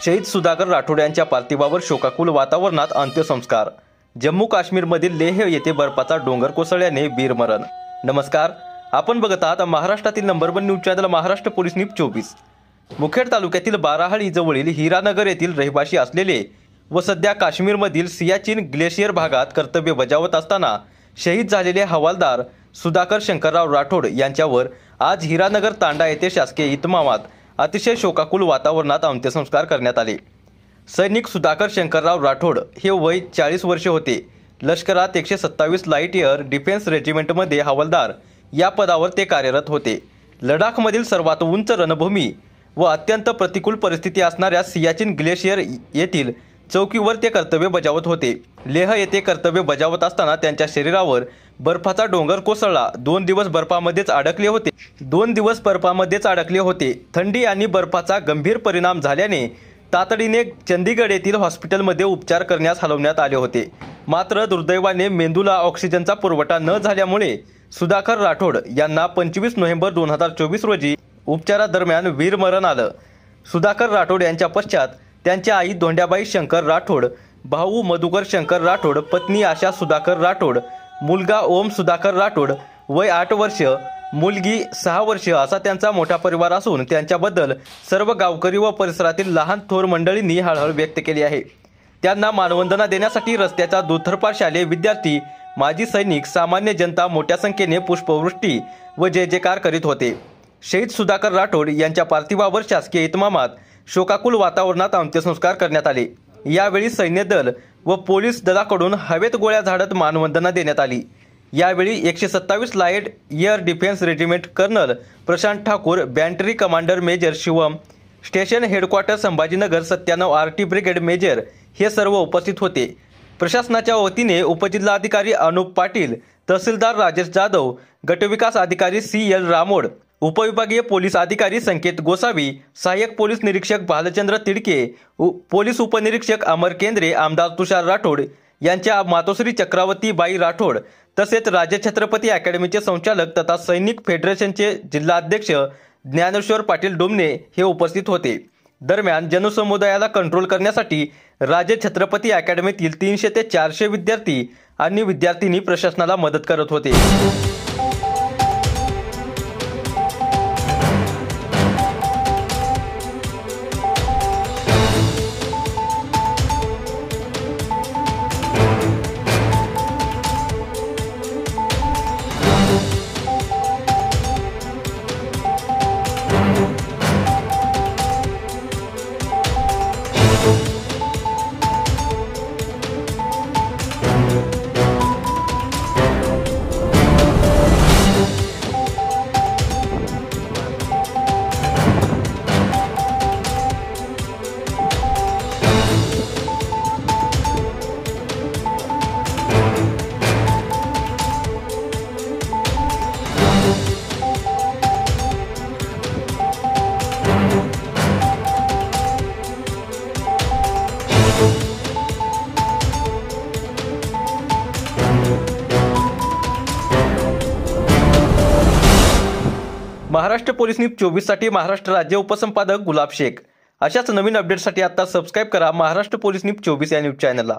शहीद सुधाकर राठोड यांच्या पार्थिवावर शोकाकुल वातावरणात अंत्यसंस्कार। जम्मू काश्मीरमधील लेह येथे बर्फाचा डोंगर कोसळल्याने वीरमरण। नमस्कार, आपण बघत आहात महाराष्ट्रातील number 1 news channel Maharashtra police news 24। Mukhed तालुक्यातील बाराहळी जवळील हिरानगर येथील रहिवासी असलेले व सध्या काश्मीरमधील सियाचीन ग्लेशियर भागात कर्तव्य बजावत असताना शहीद झालेले हवालदार सुधाकर शंकरराव राठोड यांच्यावर आज हिरानगर तांडा येथे शासकीय इतमामात अतिशय शोकाकुल वातावरणात अंत्यसंस्कार करण्यात आले। सैनिक सुधाकर शंकरराव राठोड हे वय 40 वर्षे होते। लष्करात 127 लाईट एअर डिफेन्स रेजिमेंटमध्ये हवालदार या पदावर ते कार्यरत होते। लडाखमधील सर्वात उंच रणभूमी व अत्यंत प्रतिकूल परिस्थिती असणाऱ्या सियाचीन ग्लेशियर येथील चौकीवर ते कर्तव्य बजावत होते। लेह येथे कर्तव्य बजावत असताना त्यांच्या शरीरावर बर्फाचा डोंगर कोसळला। 2 दिवस बर्फामध्येच अडकले होते। थंडी आणि बर्फाचा गंभीर परिणाम झाल्याने तातडीने चंदीगड येथील हॉस्पिटलमध्ये उपचार करण्यास हलवण्यात आले होते। मात्र दुर्दैवाने मेंदूला ऑक्सिजनचा पुरवठा न झाल्यामुळे सुधाकर राठोड यांना 25 नोव्हेंबर 2024 रोजी उपचारादरम्यान वीरमरण आलं। सुधाकर राठोड यांच्या पश्चात त्यांच्या आई धोंड्याबाई शंकर राठोड, भाऊ मधुकर शंकर राठोड, पत्नी आशा सुधाकर राठोड, मुलगा ओम सुधाकर राठोड वय 8 वर्ष, मुलगी 6 वर्ष असा त्यांचा मोठा परिवार असून त्यांच्याबद्दल सर्व गावकरी व परिसरातील लहान थोर मंडळींनी हळहळ व्यक्त केली आहे। त्यांना मानवंदना देण्यासाठी रस्त्याचा दुतर्फा शालेय विद्यार्थी, माजी सैनिक, सामान्य जनता मोठ्या संख्येने पुष्पवृष्टी व जय जयकार करीत होते। शहीद सुधाकर राठोड यांच्या पार्थिवावर शासकीय इतमामात शोकाकुल वातावरणात अंत्यसंस्कार करण्यात आले। यावेळी सैन्य दल व पोलीस दलाकडून हवेत गोळ्या झाडत मानवंदना देण्यात आली। यावेळी 127 light air defence regiment colonel Prashant Thakur, battery commander major Shivam, station headquarter Sambhajinagar 97 arty brigade major हे सर्व उपस्थित होते। प्रशासनाच्या वतीने उपजिल्हाधिकारी अनुप पाटील, तहसीलदार राजेश जाधव, गटविकास अधिकारी CL रामोड, उपविभागीय पोलीस अधिकारी संकेत गोसावी, सहाय्यक पोलीस निरीक्षक भालचंद्र तिडके, पोलीस उपनिरीक्षक अमर केंद्रे, आमदार तुषार राठोड यांच्या मातोश्री चक्रवर्ती बाई राठोड तसेच राजे छत्रपती अकॅडमीचे संचालक तथा सैनिक फेडरेशनचे जिल्हाध्यक्ष ज्ञानेश्वर पाटील डोमने हे उपस्थित होते। दरम्यान जनसमुदायाला कंट्रोल करण्यासाठी राजे छत्रपती अकॅडमीतील 300 ते 400 विद्यार्थी आणि विद्यार्थिनी प्रशासनाला मदत करत होते। महाराष्ट्र पोलीस न्यूज 24 साठी महाराष्ट्र राज्य उपसंपादक गुलाब शेख। अशाच नवीन अपडेटसाठी आता सबस्क्राइब करा महाराष्ट्र पोलीस न्यूज 24 या न्यूज चॅनलला।